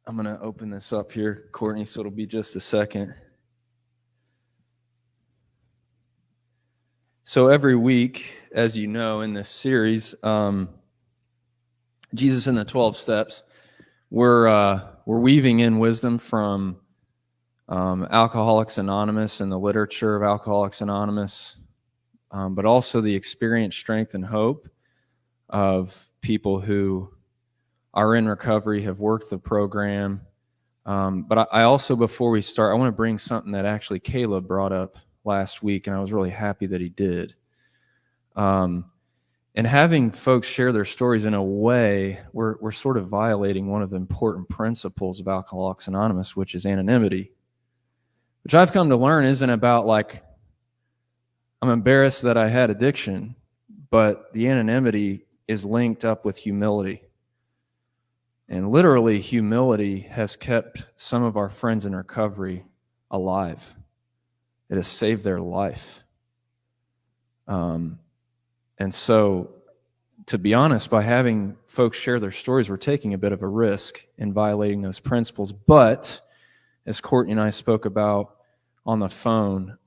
I'm going to open this up here, Courtney, so it'll be just a second. So every week, as you know, in this series, Jesus in the 12 Steps, we're weaving in wisdom from Alcoholics Anonymous and the literature of Alcoholics Anonymous, but also the experience, strength, and hope of people who are in recovery, have worked the program. But I also, before we start, I want to bring something that actually Caleb brought up last week, and I was really happy that he did. And having folks share their stories in a way, we're sort of violating one of the important principles of Alcoholics Anonymous, which is anonymity, which I've come to learn isn't about like, I'm embarrassed that I had addiction, but the anonymity is linked up with humility. And literally, humility has kept some of our friends in recovery alive. It has saved their life. And so, to be honest, by having folks share their stories, we're taking a bit of a risk in violating those principles. But, as Courtney and I spoke about on the phone,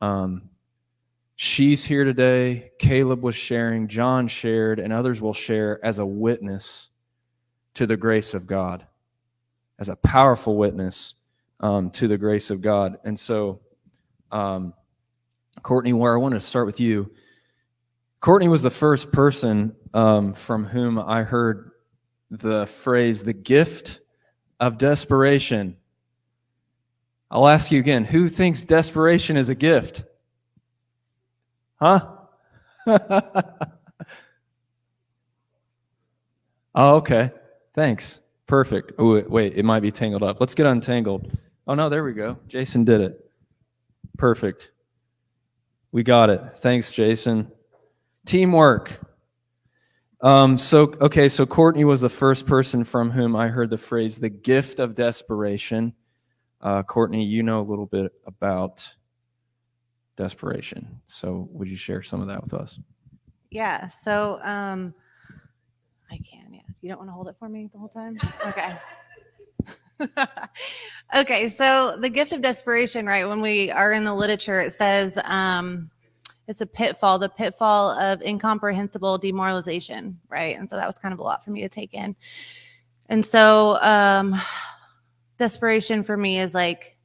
she's here today, Caleb was sharing, John shared, and others will share as a witness to the grace of God, as a powerful witness to the grace of God. And so, Courtney, where I wanted to start with you, Courtney was the first person from whom I heard the phrase, the gift of desperation. I'll ask you again, who thinks desperation is a gift? Huh? Oh, okay. Thanks. Perfect. Oh, wait, it might be tangled up. Let's get untangled. Oh, no, there we go. Jason did it. Perfect. We got it. Thanks, Jason. Teamwork. So Courtney was the first person from whom I heard the phrase, the gift of desperation. Courtney, you know a little bit about desperation. So would you share some of that with us? Yeah. So I can, yeah. You don't want to hold it for me the whole time? Okay. Okay. So the gift of desperation, right? When we are in the literature, it says it's a pitfall, the pitfall of incomprehensible demoralization, right? And so that was kind of a lot for me to take in. And so desperation for me is like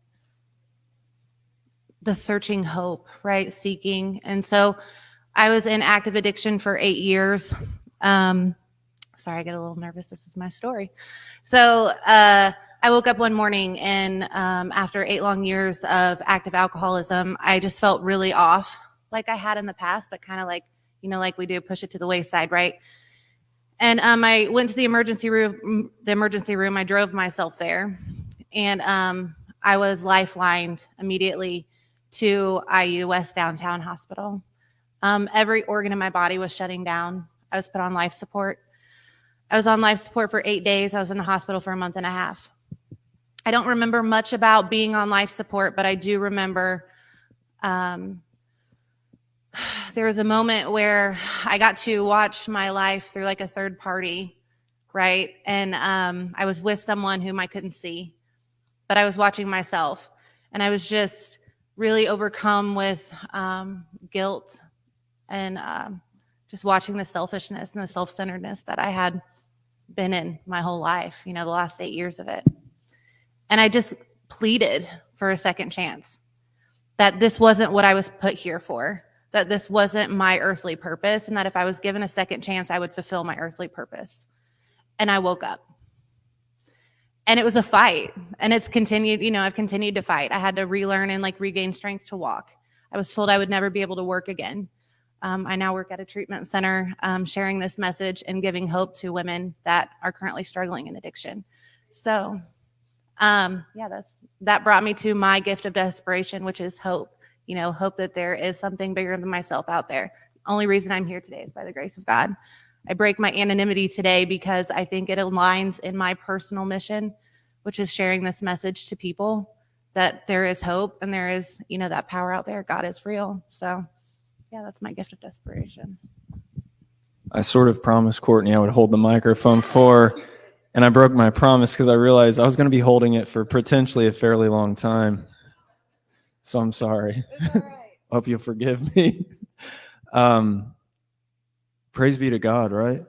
the searching hope, right? Seeking. And so I was in active addiction for 8 years. Sorry, I get a little nervous. This is my story. So I woke up one morning and after 8 long years of active alcoholism, I just felt really off like I had in the past, but kind of like, like we do, push it to the wayside, right? And I went to the emergency room. I drove myself there, and I was lifelined immediately to IU West Downtown Hospital. Every organ in my body was shutting down. I was put on life support. I was on life support for 8 days. I was in the hospital for a month and a half. I don't remember much about being on life support, but I do remember there was a moment where I got to watch my life through like a third party, right? And I was with someone whom I couldn't see, but I was watching myself, and I was just really overcome with guilt and just watching the selfishness and the self-centeredness that I had been in my whole life, the last 8 years of it. And I just pleaded for a second chance, that this wasn't what I was put here for, that this wasn't my earthly purpose, and that if I was given a second chance, I would fulfill my earthly purpose. And I woke up. And it was a fight, and it's continued, I've continued to fight. I had to relearn and regain strength to walk. I was told I would never be able to work again. I now work at a treatment center, sharing this message and giving hope to women that are currently struggling in addiction. So, that brought me to my gift of desperation, which is hope. Hope that there is something bigger than myself out there. The only reason I'm here today is by the grace of God. I break my anonymity today because I think it aligns in my personal mission, which is sharing this message to people that there is hope and there is, that power out there. God is real. So, that's my gift of desperation. I sort of promised Courtney I would hold the microphone for And I broke my promise because I realized I was going to be holding it for potentially a fairly long time. So I'm sorry. It's all right. Hope you'll forgive me. Praise be to God, right?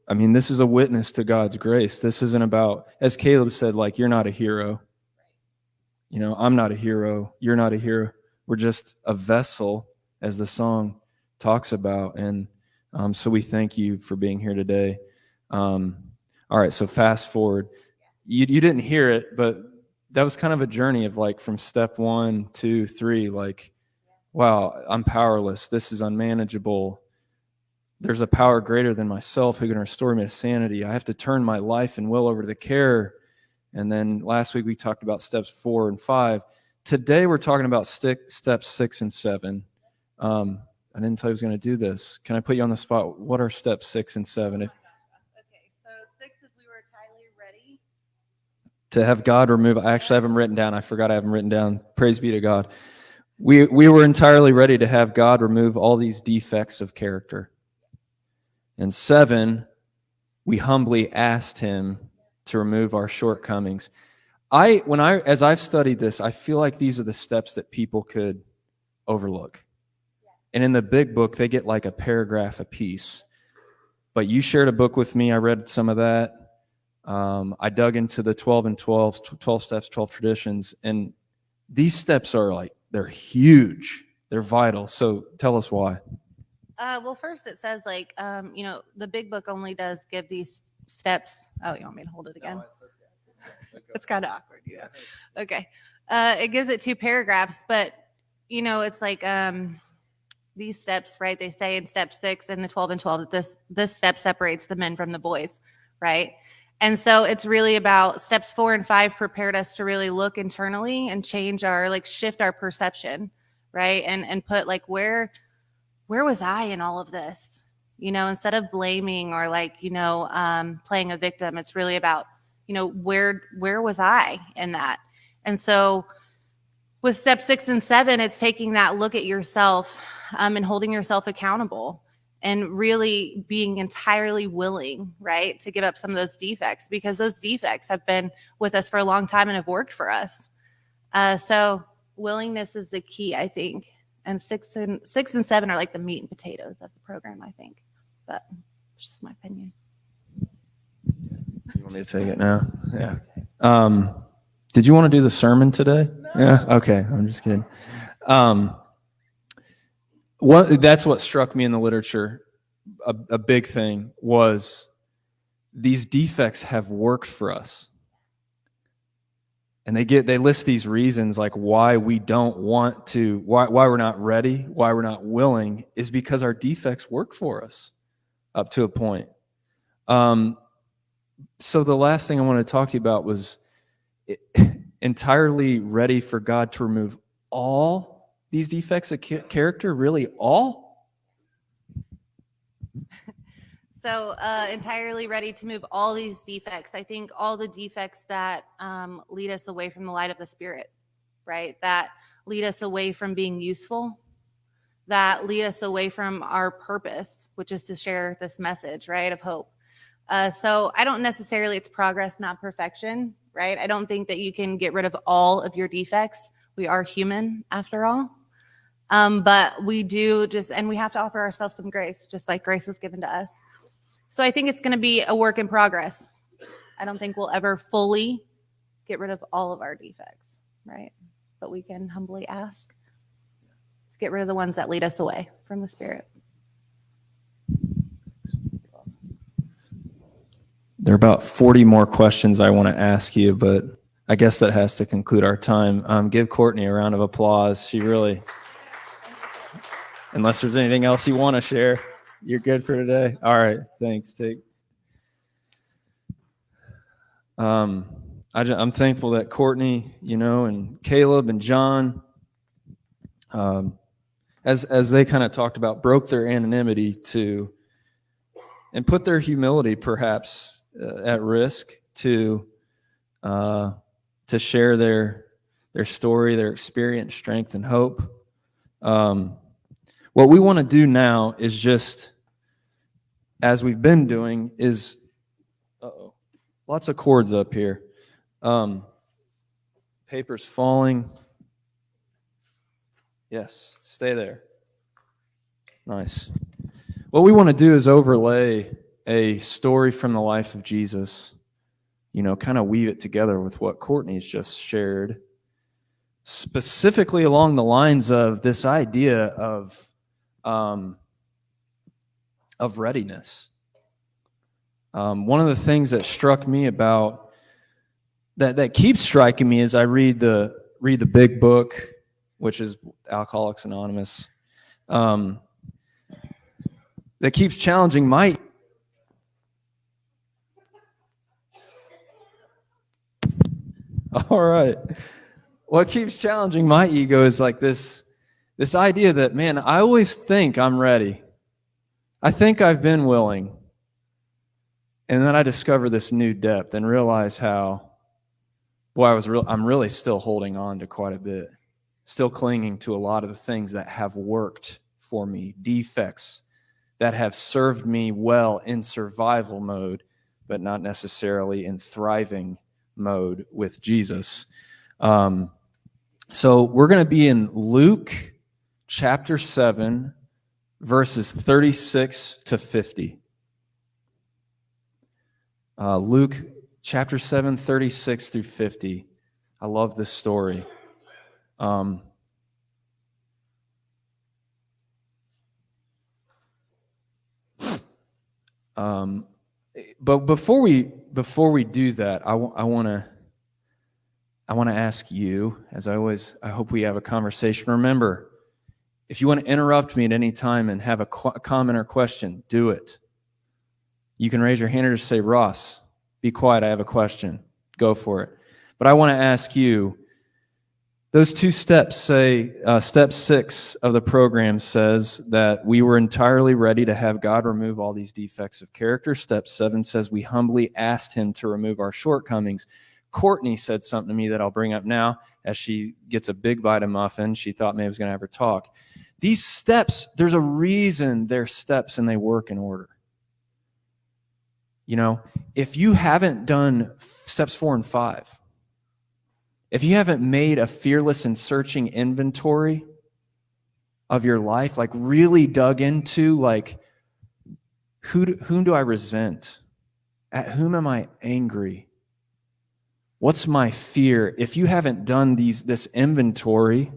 This is a witness to God's grace. This isn't about, as Caleb said, like, you're not a hero. I'm not a hero. You're not a hero. We're just a vessel, as the song talks about. And so we thank you for being here today. All right, so fast forward. You didn't hear it, but that was kind of a journey of like from step 1, 2, 3, like, wow, I'm powerless. This is unmanageable. There's a power greater than myself who can restore me to sanity. I have to turn my life and will over to the care. And then last week we talked about steps 4 and 5. Today we're talking about steps 6 and 7. I didn't tell you I was going to do this. Can I put you on the spot? What are steps 6 and 7? Okay, so 6 is we were entirely ready To have God remove. I actually have them written down. I forgot I have them written down. Praise be to God. We were entirely ready to have God remove all these defects of character. And 7, we humbly asked him to remove our shortcomings. As I've studied this, I feel like these are the steps that people could overlook. And in the big book, they get like a paragraph a piece. But you shared a book with me. I read some of that. I dug into the 12 and 12, 12 steps, 12 traditions. And these steps are like, they're huge. They're vital. So tell us why. Well, first it says like, the big book only does give these steps. Oh, you want me to hold it again? No, it's okay. It's kind of awkward. Yeah. Okay. It gives it 2 paragraphs, but it's like these steps, right? They say in step 6 and the 12 and 12 that this step separates the men from the boys, right? And so it's really about steps 4 and 5 prepared us to really look internally and change shift our perception, right? And put like where was I in all of this? Instead of blaming or playing a victim, it's really about, where was I in that? And so with step 6 and 7, it's taking that look at yourself and holding yourself accountable and really being entirely willing, right, to give up some of those defects, because those defects have been with us for a long time and have worked for us. So willingness is the key, I think. And 6 and 7 are like the meat and potatoes of the program, I think. But it's just my opinion. You want me to take it now? Yeah. Did you want to do the sermon today? No. Yeah. Okay. I'm just kidding. That's what struck me in the literature. A big thing was these defects have worked for us. And they list these reasons like why we don't want to, why we're not ready, why we're not willing, is because our defects work for us up to a point. So the last thing I want to talk to you about was entirely ready for God to remove all these defects of character, really all? So entirely ready to move all these defects. I think all the defects that lead us away from the light of the Spirit, right? That lead us away from being useful, that lead us away from our purpose, which is to share this message, right, of hope. So I don't necessarily, it's progress, not perfection, right? I don't think that you can get rid of all of your defects. We are human after all. But we do and we have to offer ourselves some grace, just like grace was given to us. So I think it's going to be a work in progress. I don't think we'll ever fully get rid of all of our defects, right? But we can humbly ask to get rid of the ones that lead us away from the Spirit. There are about 40 more questions I want to ask you, but I guess that has to conclude our time. Give Courtney a round of applause. She really, unless there's anything else you want to share, you're good for today. All right, thanks. I'm thankful that Courtney, and Caleb and John, as they kind of talked about, broke their anonymity and put their humility perhaps at risk to share their story, their experience, strength, and hope. What we want to do now is just as we've been doing, is lots of cords up here. Paper's falling. Yes, stay there. Nice. What we want to do is overlay a story from the life of Jesus, kind of weave it together with what Courtney's just shared, specifically along the lines of this idea of readiness. One of the things that struck me about that keeps striking me as I read the big book, which is Alcoholics Anonymous, that keeps challenging my. All right. What keeps challenging my ego is like this idea that, man, I always think I'm ready. I think I've been willing. And then I discover this new depth and realize how, I'm really still holding on to quite a bit, still clinging to a lot of the things that have worked for me, defects that have served me well in survival mode, but not necessarily in thriving mode with Jesus. So we're going to be in Luke chapter 7, verses 36 to 50. Luke chapter 7, 36 through 50. I love this story. But before we do that, I want to ask you, as I hope we have a conversation. Remember, if you want to interrupt me at any time and have a comment or question, do it. You can raise your hand or just say, Ross, be quiet, I have a question. Go for it. But I want to ask you, those two steps say, step 6 of the program says that we were entirely ready to have God remove all these defects of character. Step 7 says we humbly asked him to remove our shortcomings. Courtney said something to me that I'll bring up now as she gets a big bite of muffin. She thought maybe I was going to have her talk. These steps, there's a reason they're steps and they work in order. If you haven't done steps 4 and 5, if you haven't made a fearless and searching inventory of your life, like really dug into, like, whom do I resent? At whom am I angry? What's my fear? If you haven't done this inventory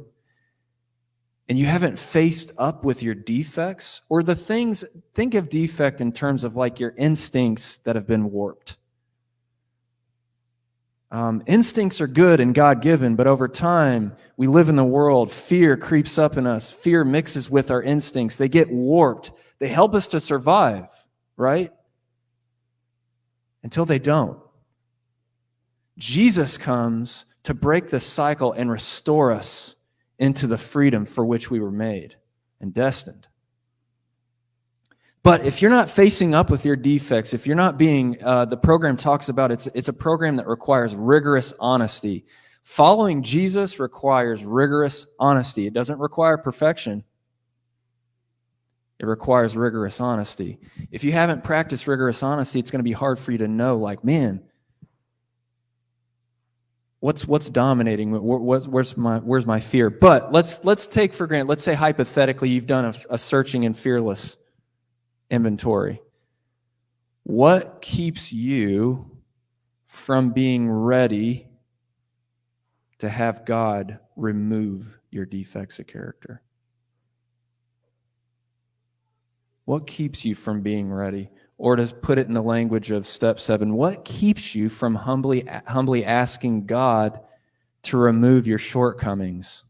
and you haven't faced up with your defects or the things, think of defect in terms of like your instincts that have been warped. Instincts are good and God-given, but over time, we live in the world. Fear creeps up in us. Fear mixes with our instincts. They get warped. They help us to survive, right? Until they don't. Jesus comes to break the cycle and restore us into the freedom for which we were made and destined. But if you're not facing up with your defects, if you're not being, the program talks about it's a program that requires rigorous honesty. Following Jesus requires rigorous honesty. It doesn't require perfection. It requires rigorous honesty. If you haven't practiced rigorous honesty, it's going to be hard for you to know, like, man, what's dominating? Where's my fear? But let's take for granted. Let's say hypothetically you've done a searching and fearless inventory. What keeps you from being ready to have God remove your defects of character? What keeps you from being ready? Or to put it in the language of step 7, what keeps you from humbly asking God to remove your shortcomings?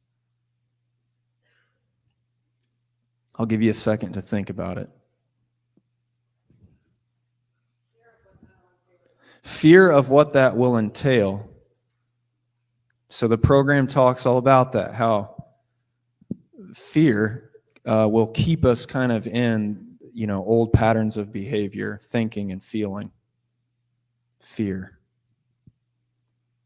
I'll give you a second to think about it. Fear of what that will entail. So the program talks all about that, how fear will keep us kind of in, old patterns of behavior, thinking and feeling. Fear.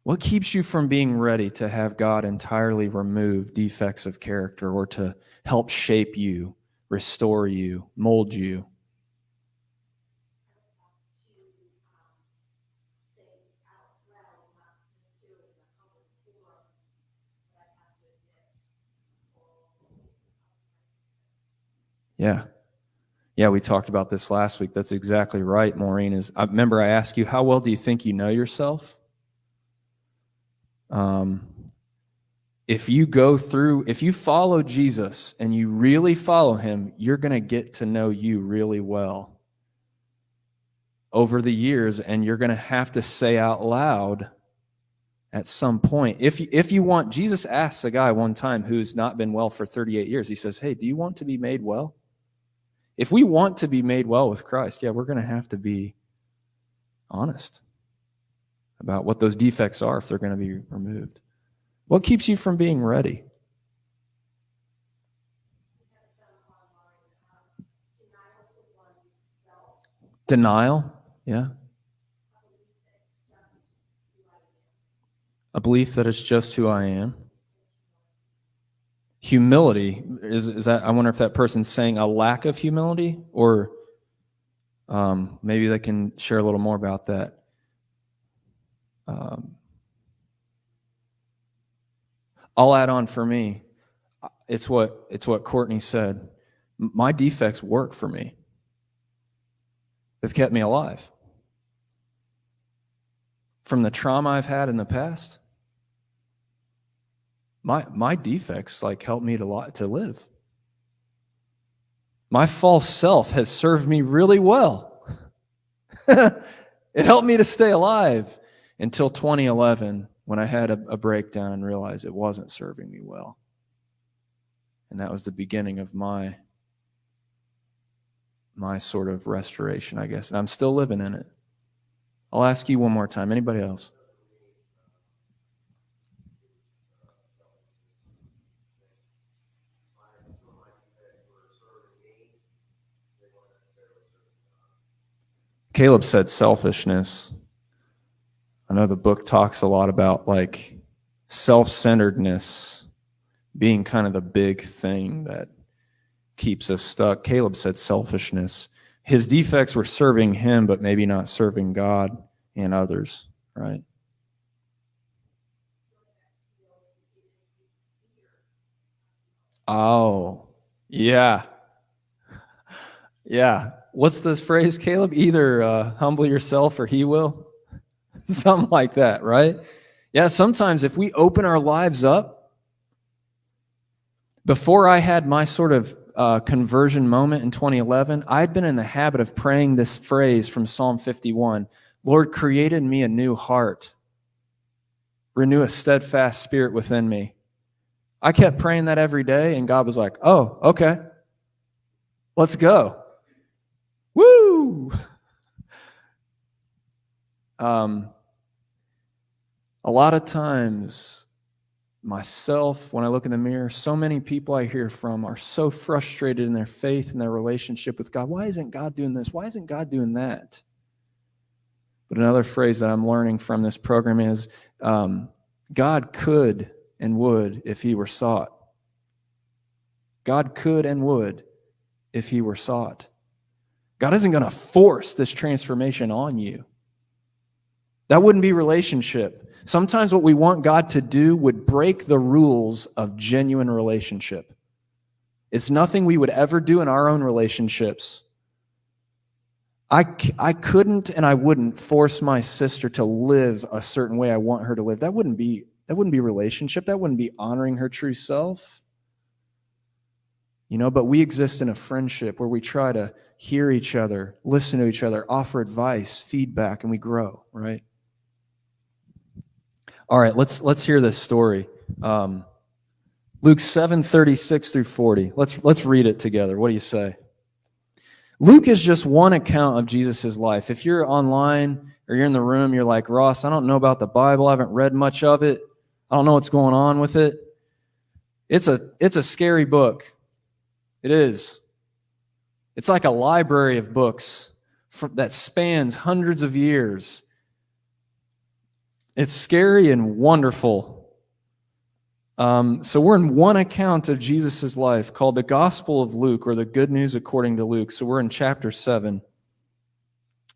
What keeps you from being ready to have God entirely remove defects of character or to help shape you, restore you, mold you? Yeah. Yeah, we talked about this last week. That's exactly right, Maureen. I remember I asked you, how well do you think you know yourself? If you follow Jesus and you really follow him, you're going to get to know you really well over the years, and you're going to have to say out loud at some point. If you want, Jesus asks a guy one time who's not been well for 38 years, he says, hey, do you want to be made well? If we want to be made well with Christ, yeah, we're going to have to be honest about what those defects are if they're going to be removed. What keeps you from being ready? Denial, yeah. A belief that it's just who I am. Humility, is that, I wonder if that person's saying a lack of humility, or maybe they can share a little more about that. I'll add on for me. It's what Courtney said. My defects work for me. They've kept me alive. From the trauma I've had in the past, my defects help me to live. My false self has served me really well. It helped me to stay alive until 2011, when I had a breakdown and realized it wasn't serving me well. And that was the beginning of my sort of restoration, I guess. And I'm still living in it. I'll ask you one more time. Anybody else? Caleb said selfishness. I know the book talks a lot about self-centeredness being kind of the big thing that keeps us stuck. Caleb said selfishness. His defects were serving him, but maybe not serving God and others, right? Oh, yeah. Yeah. What's this phrase, Caleb? Either humble yourself or he will. Something like that, right? Yeah, sometimes if we open our lives up, before I had my sort of conversion moment in 2011, I'd been in the habit of praying this phrase from Psalm 51, Lord, create in me a new heart, renew a steadfast spirit within me. I kept praying that every day, and God was like, oh, okay, let's go. Woo! A lot of times, myself, when I look in the mirror, so many people I hear from are so frustrated in their faith and their relationship with God. Why isn't God doing this? Why isn't God doing that? But another phrase that I'm learning from this program is, God could and would if he were sought. God could and would if he were sought. God isn't going to force this transformation on you. That wouldn't be relationship. Sometimes what we want God to do would break the rules of genuine relationship. It's nothing we would ever do in our own relationships. I couldn't and I wouldn't force my sister to live a certain way I want her to live. That wouldn't be relationship. That wouldn't be honoring her true self. But we exist in a friendship where we try to hear each other, listen to each other, offer advice, feedback, and we grow, right? All right, let's hear this story. Luke 7:36 through 40. Let's read it together. What do you say? Luke is just one account of Jesus' life. If you're online or you're in the room, you're like, Ross, I don't know about the Bible. I haven't read much of it. I don't know what's going on with it. It's a scary book. It is. It's like a library of books that spans hundreds of years. It's scary and wonderful. So we're in one account of Jesus' life called the Gospel of Luke, or the Good News according to Luke. So we're in chapter 7.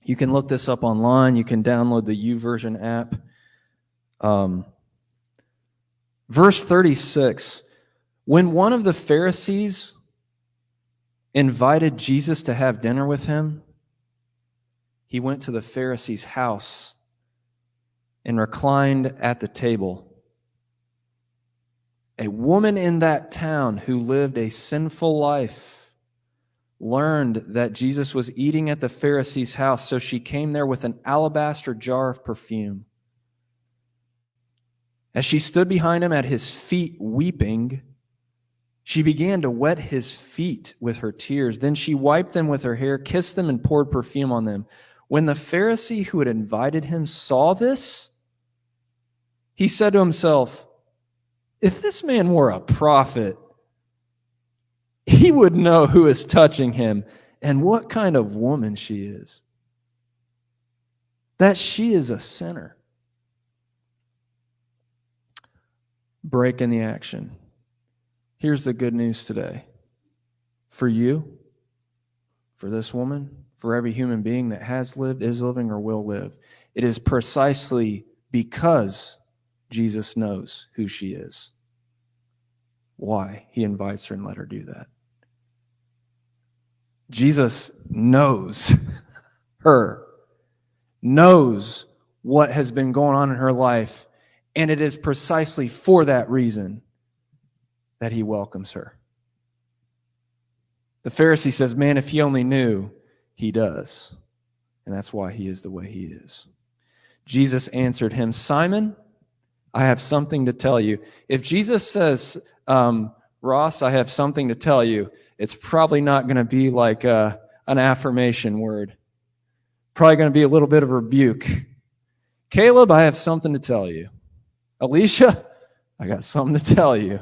You can look this up online. You can download the YouVersion app. Verse 36, when one of the Pharisees invited Jesus to have dinner with him, he went to the Pharisee's house and reclined at the table. A woman in that town who lived a sinful life learned that Jesus was eating at the Pharisee's house, so she came there with an alabaster jar of perfume. As she stood behind him at his feet weeping, she began to wet his feet with her tears. Then she wiped them with her hair, kissed them, and poured perfume on them. When the Pharisee who had invited him saw this, he said to himself, "If this man were a prophet, he would know who is touching him and what kind of woman she is, that she is a sinner." Break in the action. Here's the good news today. For you, for this woman, for every human being that has lived, is living, or will live, it is precisely because Jesus knows who she is why he invites her and let her do that. Jesus knows her, knows what has been going on in her life, and it is precisely for that reason that he welcomes her. The Pharisee says, man, if he only knew, he does. And that's why he is the way he is. Jesus answered him, "Simon, I have something to tell you." If Jesus says, Ross, I have something to tell you, it's probably not going to be like an affirmation word. Probably going to be a little bit of a rebuke. Caleb, I have something to tell you. Alicia, I got something to tell you.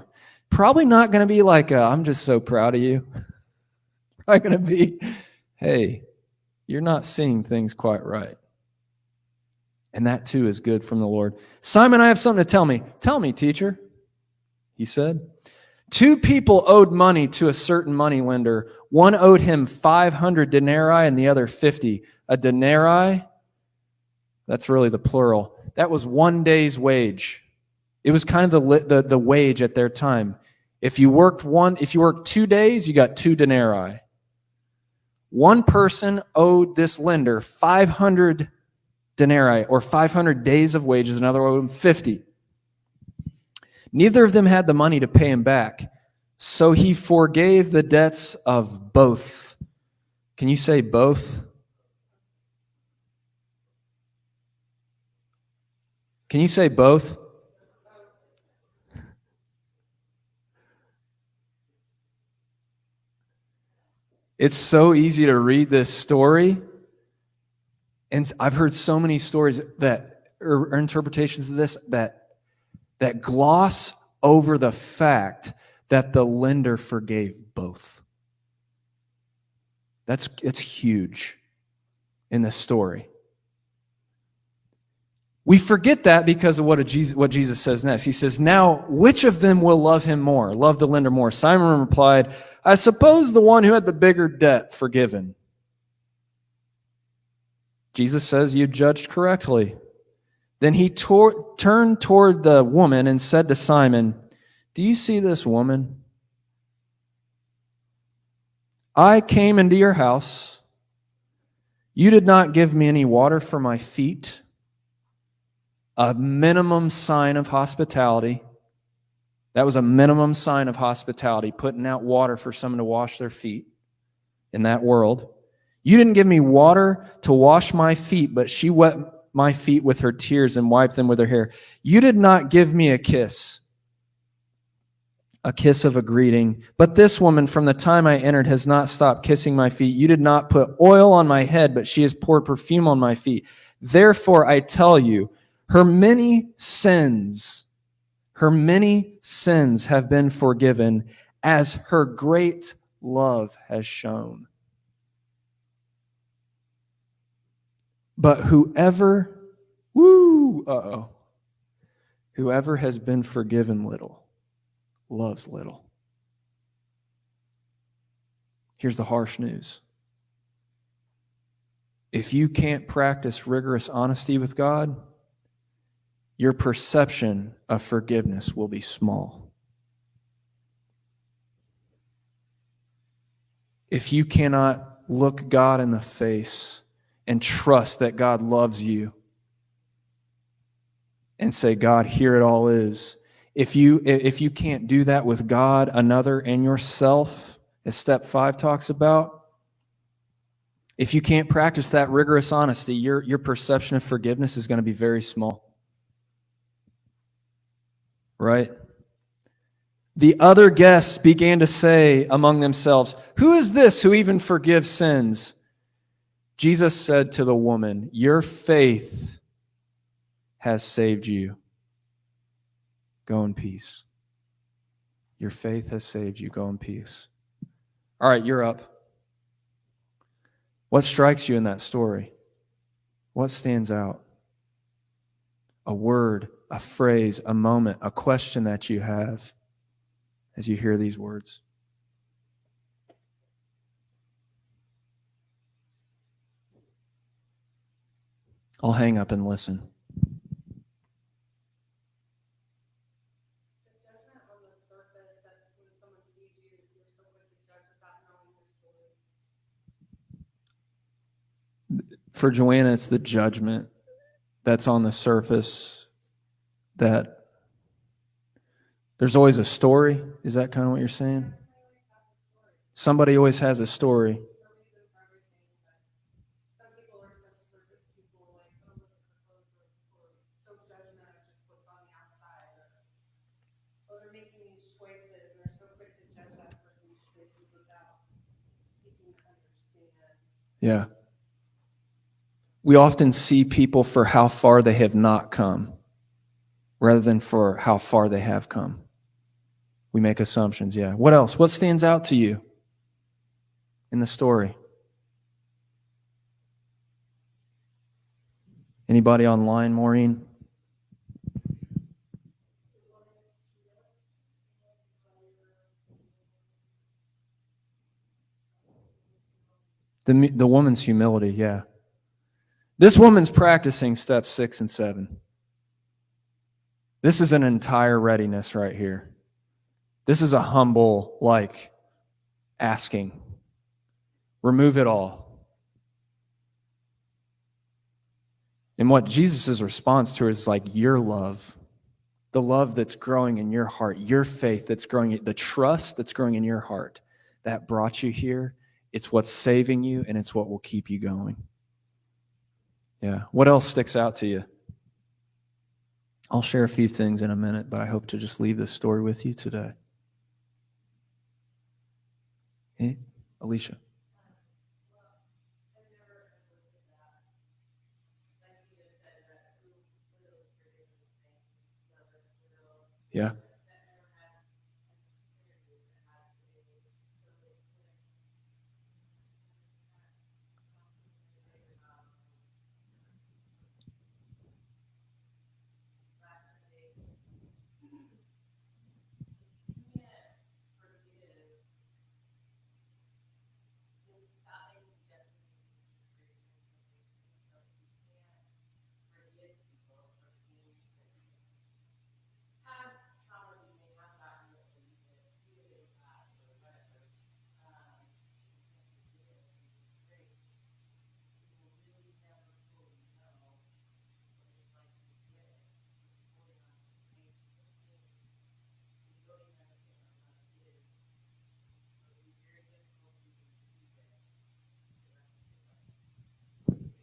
Probably not going to be like, I'm just so proud of you. Probably going to be, hey, you're not seeing things quite right. And that too is good from the Lord. Simon, I have something to tell me. Tell me, teacher, he said. 2 people owed money to a certain moneylender. One owed him 500 denarii and the other 50. A denarii, that's really the plural. That was 1 day's wage. It was kind of the wage at their time. If you worked 2 days, you got 2 denarii. One person owed this lender 500 denarii, or 500 days of wages. Another owed him 50. Neither of them had the money to pay him back, so he forgave the debts of both. Can you say both? Can you say both? It's so easy to read this story, and I've heard so many stories or interpretations of this that gloss over the fact that the lender forgave both. It's huge in this story. We forget that because of what Jesus says next. He says, "Now, which of them will love him more, love the lender more?" Simon replied, "I suppose the one who had the bigger debt forgiven." Jesus says, "You judged correctly." Then he turned toward the woman and said to Simon, "Do you see this woman? I came into your house. You did not give me any water for my feet." A minimum sign of hospitality. That was a minimum sign of hospitality, putting out water for someone to wash their feet in that world. "You didn't give me water to wash my feet, but she wet my feet with her tears and wiped them with her hair. You did not give me a kiss of a greeting, but this woman from the time I entered has not stopped kissing my feet. You did not put oil on my head, but she has poured perfume on my feet. Therefore, I tell you, her many sins have been forgiven, as her great love has shown. But whoever has been forgiven little, loves little." Here's the harsh news. If you can't practice rigorous honesty with God, your perception of forgiveness will be small. if you cannot look God in the face and trust that God loves you and say, God, here it all is. If you can't do that with God, another, and yourself, as step 5 talks about, if you can't practice that rigorous honesty, your perception of forgiveness is going to be very small. Right? The other guests began to say among themselves, "Who is this who even forgives sins?" Jesus said to the woman, "Your faith has saved you. Go in peace." Your faith has saved you. Go in peace. All right, you're up. What strikes you in that story? What stands out? A word, a phrase, a moment, a question that you have as you hear these words. I'll hang up and listen. For Joanna, it's the judgment that's on the surface, that there's always a story. Is that kind of what you're saying? Somebody always has a story. Yeah. We often see people for how far they have not come rather than for how far they have come. We make assumptions, yeah. What else? What stands out to you in the story? Anybody online, Maureen? The woman's humility, yeah. This woman's practicing steps 6 and 7. This is an entire readiness right here. This is a humble, asking. Remove it all. And what Jesus' response to her is your love, the love that's growing in your heart, your faith that's growing, the trust that's growing in your heart, that brought you here. It's what's saving you, and it's what will keep you going. Yeah. What else sticks out to you? I'll share a few things in a minute, but I hope to just leave this story with you today. Hey, Alicia. Yeah.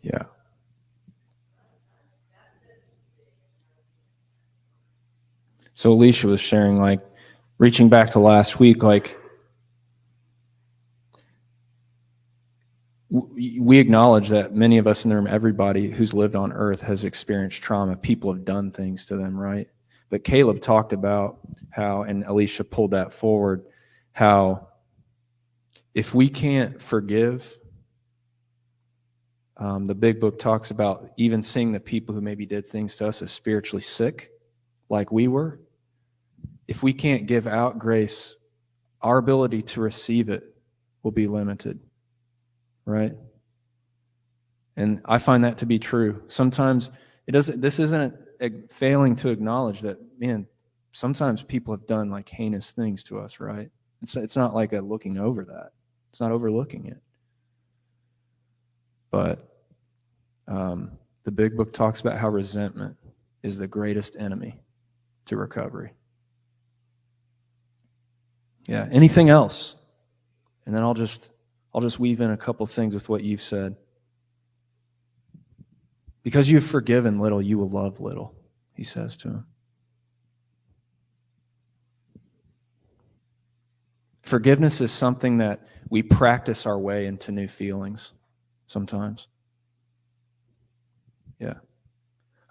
Yeah. So Alicia was sharing, reaching back to last week, we acknowledge that many of us in the room, everybody who's lived on earth has experienced trauma. People have done things to them, right? But Caleb talked about how, and Alicia pulled that forward, how if we can't forgive, the big book talks about even seeing the people who maybe did things to us as spiritually sick, like we were. If we can't give out grace, our ability to receive it will be limited, right? And I find that to be true. Sometimes this isn't failing to acknowledge that, man, sometimes people have done heinous things to us, right? It's not like a looking over that. It's not overlooking it. But the big book talks about how resentment is the greatest enemy to recovery. Yeah. Anything else? And then I'll just weave in a couple things with what you've said. Because you've forgiven little, you will love little, he says to him. Forgiveness is something that we practice our way into new feelings sometimes. Yeah.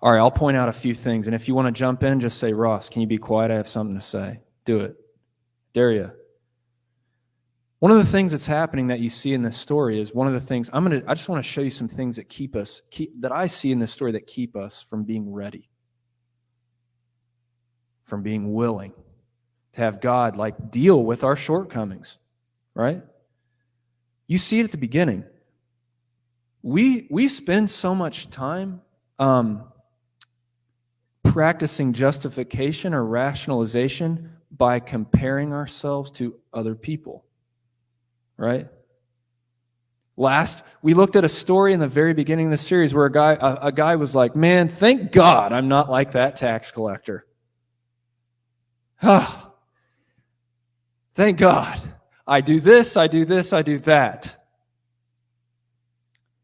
All right, I'll point out a few things. And if you want to jump in, just say, Ross, can you be quiet? I have something to say. Do it. Dare you. One of the things that's happening that you see in this story is one of the things, I just want to show you some things that that I see in this story that keep us from being ready, from being willing to have God deal with our shortcomings, right? You see it at the beginning. We spend so much time practicing justification or rationalization by comparing ourselves to other people, right? Last, we looked at a story in the very beginning of the series where a guy was like, man, thank God I'm not like that tax collector. Thank God. I do this, I do this, I do that.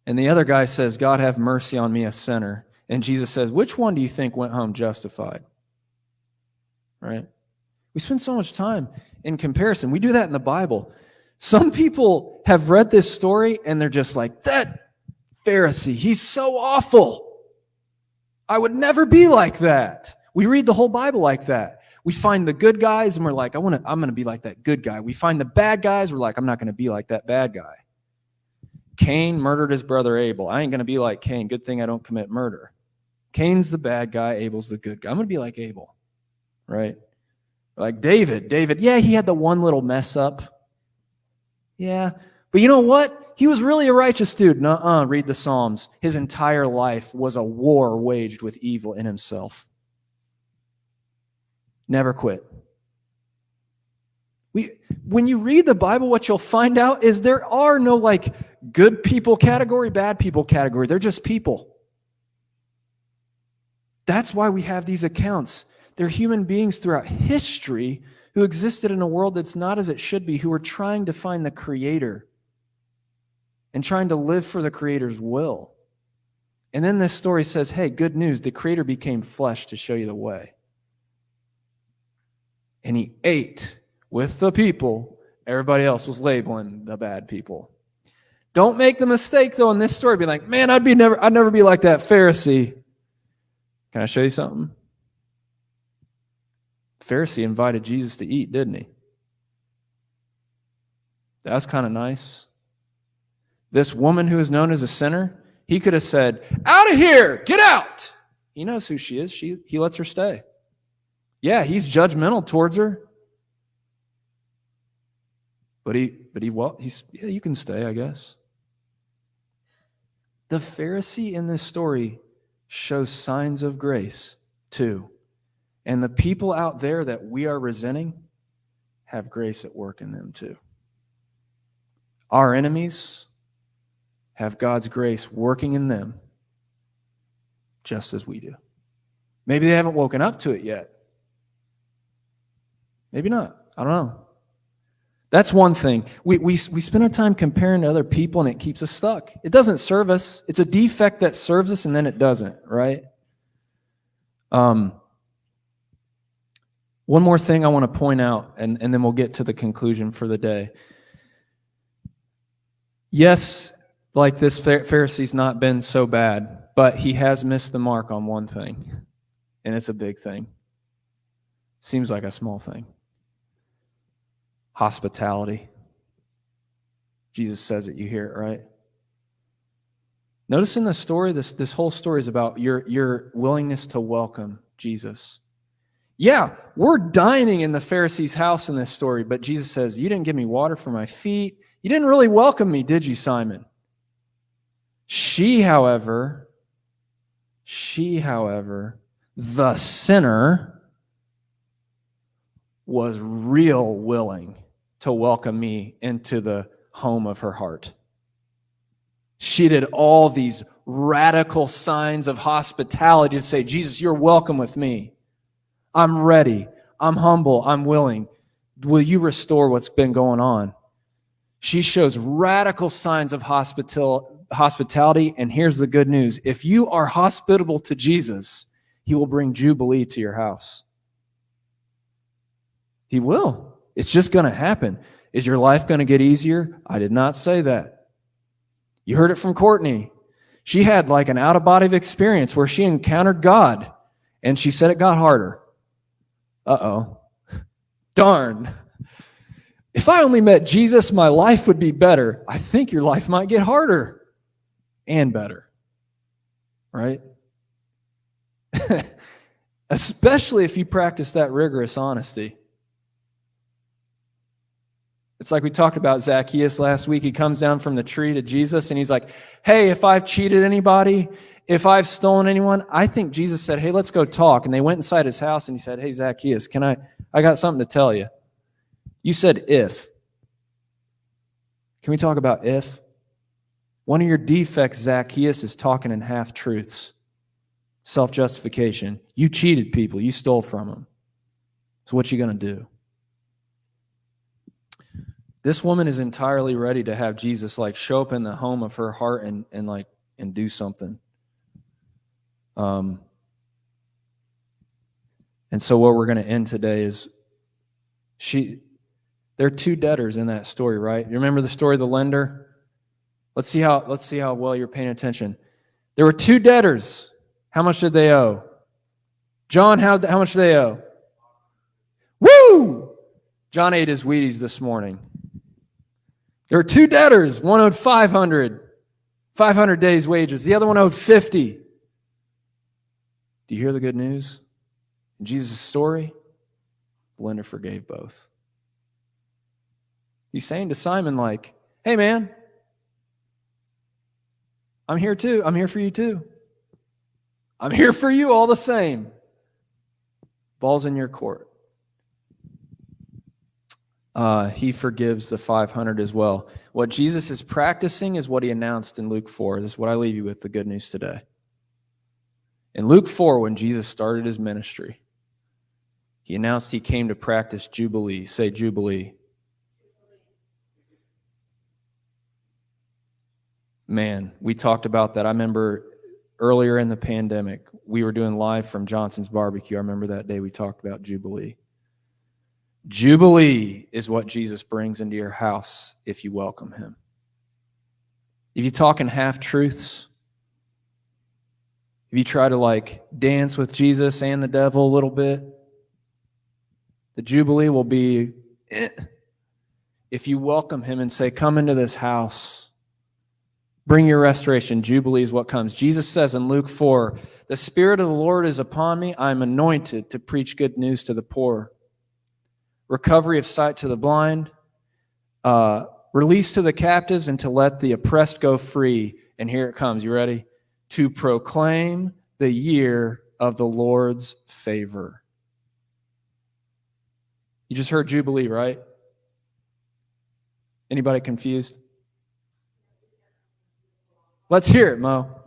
And the other guy says, God have mercy on me, a sinner. And Jesus says, which one do you think went home justified? Right? We spend so much time in comparison. We do that in the Bible. Some people have read this story and they're just like, that Pharisee, he's so awful. I would never be like that. We read the whole Bible like that. We find the good guys and we're like, I'm going to be like that good guy. We find the bad guys, we're like, I'm not going to be like that bad guy. Cain murdered his brother Abel. I ain't going to be like Cain. Good thing I don't commit murder. Cain's the bad guy. Abel's the good guy. I'm going to be like Abel, right? Like David, yeah, he had the one little mess up. Yeah, but you know what? He was really a righteous dude. Nuh-uh, read the Psalms. His entire life was a war waged with evil in himself. Never quit. When you read the Bible, what you'll find out is there are no good people category, bad people category. They're just people. That's why we have these accounts. They're human beings throughout history who existed in a world that's not as it should be, who are trying to find the Creator and trying to live for the Creator's will. And then this story says, hey, good news, the Creator became flesh to show you the way. And he ate with the people. Everybody else was labeling the bad people. Don't make the mistake, though, in this story, be like, man, I'd never be like that Pharisee. Can I show you something? The Pharisee invited Jesus to eat, didn't he? That's kind of nice. This woman who is known as a sinner, he could have said, out of here, get out. He knows who she is. He lets her stay. Yeah, he's judgmental towards her. But you can stay, I guess. The Pharisee in this story shows signs of grace too. And the people out there that we are resenting have grace at work in them too. Our enemies have God's grace working in them just as we do. Maybe they haven't woken up to it yet. Maybe not. I don't know. That's one thing. We spend our time comparing to other people and it keeps us stuck. It doesn't serve us. It's a defect that serves us and then it doesn't, right? One more thing I want to point out and then we'll get to the conclusion for the day. Yes, this Pharisee's not been so bad, but he has missed the mark on one thing, and it's a big thing. Seems like a small thing. Hospitality. Jesus says it, you hear it, right? Notice in the story, this whole story is about your willingness to welcome Jesus. Yeah, we're dining in the Pharisee's house in this story, but Jesus says, you didn't give me water for my feet. You didn't really welcome me, did you, Simon? She, however, the sinner, was real willing to welcome me into the home of her heart. She did all these radical signs of hospitality to say, Jesus, you're welcome with me. I'm ready. I'm humble. I'm willing. Will you restore what's been going on? She shows radical signs of hospitality, and here's the good news. If you are hospitable to Jesus, he will bring jubilee to your house. He will. It's just going to happen. Is your life going to get easier? I did not say that. You heard it from Courtney. She had like an out-of-body experience where she encountered God, and she said it got harder. Uh-oh. Darn. If I only met Jesus, my life would be better. I think your life might get harder and better. Right? Especially if you practice that rigorous honesty. It's like we talked about Zacchaeus last week. He comes down from the tree to Jesus and he's like, hey, if I've cheated anybody, if I've stolen anyone, I think Jesus said, hey, let's go talk. And they went inside his house and he said, hey, Zacchaeus, I got something to tell you. You said if. Can we talk about if? One of your defects, Zacchaeus, is talking in half-truths. Self-justification. You cheated people. You stole from them. So what you going to do? This woman is entirely ready to have Jesus like show up in the home of her heart and do something. And so what we're going to end today is there are two debtors in that story, right? You remember the story of the lender? Let's see how well you're paying attention. There were two debtors. How much did they owe? John, how much did they owe? Woo! John ate his Wheaties this morning. There were two debtors. One owed 500 days' wages. The other one owed 50. Do you hear the good news? In Jesus' story, the lender forgave both. He's saying to Simon like, hey man, I'm here too. I'm here for you too. I'm here for you all the same. Ball's in your court. He forgives the 500 as well. What Jesus is practicing is what he announced in Luke 4. This is what I leave you with, the good news today. In Luke 4, when Jesus started his ministry, he announced he came to practice Jubilee. Say Jubilee. Man, we talked about that. I remember earlier in the pandemic, we were doing live from Johnson's Barbecue. I remember that day we talked about Jubilee. Jubilee is what Jesus brings into your house if you welcome him. If you talk in half-truths, if you try to like dance with Jesus and the devil a little bit, the Jubilee will be if you welcome him and say, come into this house. Bring your restoration. Jubilee is what comes. Jesus says in Luke 4, the Spirit of the Lord is upon me. I'm anointed to preach good news to the poor. Recovery of sight to the blind. Release to the captives and to let the oppressed go free. And here it comes. You ready? To proclaim the year of the Lord's favor. You just heard Jubilee, right? Anybody confused? Let's hear it, Mo.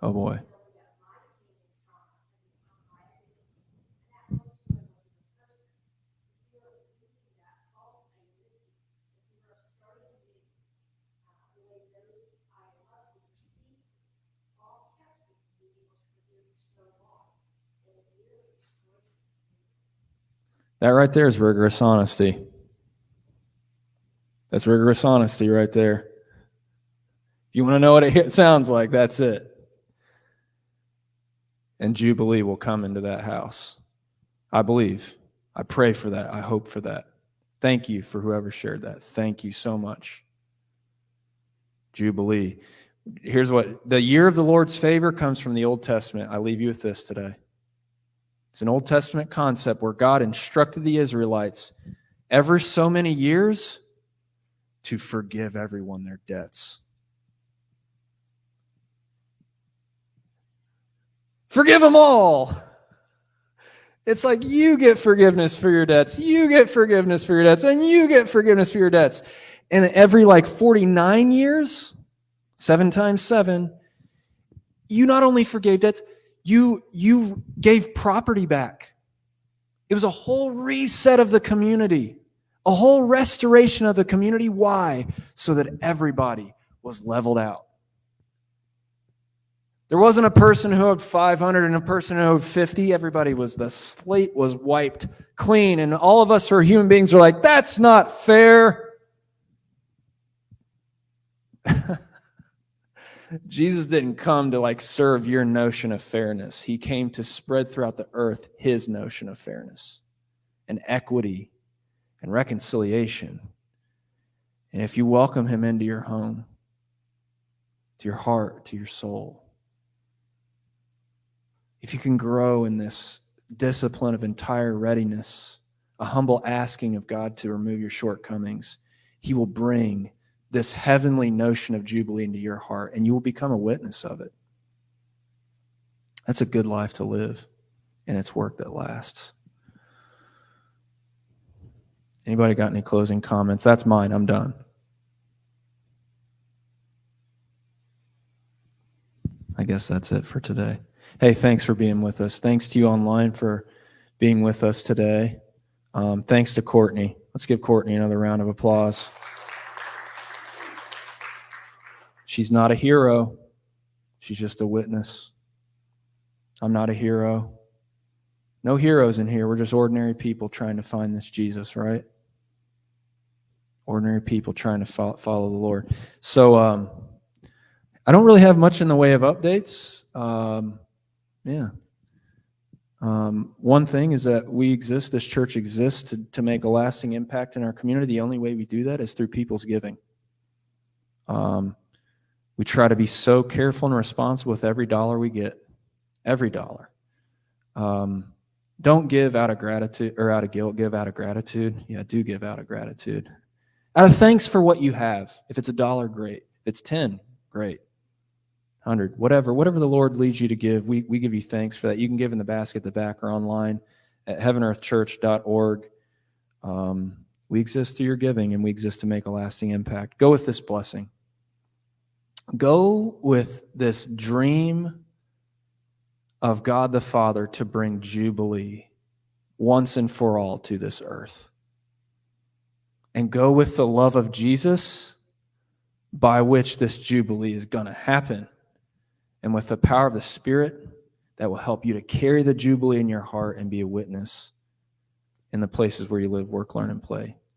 Oh boy. That right there is rigorous honesty. That's rigorous honesty right there. If you want to know what it sounds like, that's it. And Jubilee will come into that house. I believe. I pray for that. I hope for that. Thank you for whoever shared that. Thank you so much. Jubilee. Here's what the year of the Lord's favor comes from the Old Testament. I leave you with this today. It's an Old Testament concept where God instructed the Israelites every so many years to forgive everyone their debts. Forgive them all. It's like you get forgiveness for your debts, you get forgiveness for your debts, and you get forgiveness for your debts. And every 49 years, 7 times 7, you not only forgave debts, you gave property back. It was a whole reset of the community, a whole restoration of the community. Why? So that everybody was leveled out. There wasn't a person who owed 500 and a person who owed 50. The slate was wiped clean. And all of us who are human beings are like, that's not fair. Jesus didn't come to serve your notion of fairness. He came to spread throughout the earth his notion of fairness and equity and reconciliation. And if you welcome him into your home, to your heart, to your soul, if you can grow in this discipline of entire readiness, a humble asking of God to remove your shortcomings, he will bring this heavenly notion of Jubilee into your heart, and you will become a witness of it. That's a good life to live, and it's work that lasts. Anybody got any closing comments? That's mine. I'm done. I guess that's it for today. Hey, thanks for being with us. Thanks to you online for being with us today. Thanks to Courtney. Let's give Courtney another round of applause. She's not a hero. She's just a witness. I'm not a hero. No heroes in here. We're just ordinary people trying to find this Jesus, right? Ordinary people trying to follow the Lord. So I don't really have much in the way of updates. One thing is that this church exists to make a lasting impact in our community. The only way we do that is through people's giving. We try to be so careful and responsible with every dollar we get. Every dollar. Don't give out of gratitude or out of guilt. Give out of gratitude. Yeah, do give out of gratitude. Out of thanks for what you have. If it's $1, great. If it's 10, great. 100, whatever the Lord leads you to give, we give you thanks for that. You can give in the basket at the back or online at heavenearthchurch.org. We exist through your giving, and we exist to make a lasting impact. Go with this blessing. Go with this dream of God the Father to bring Jubilee once and for all to this earth. And go with the love of Jesus by which this Jubilee is going to happen. And with the power of the Spirit that will help you to carry the Jubilee in your heart and be a witness in the places where you live, work, learn, and play.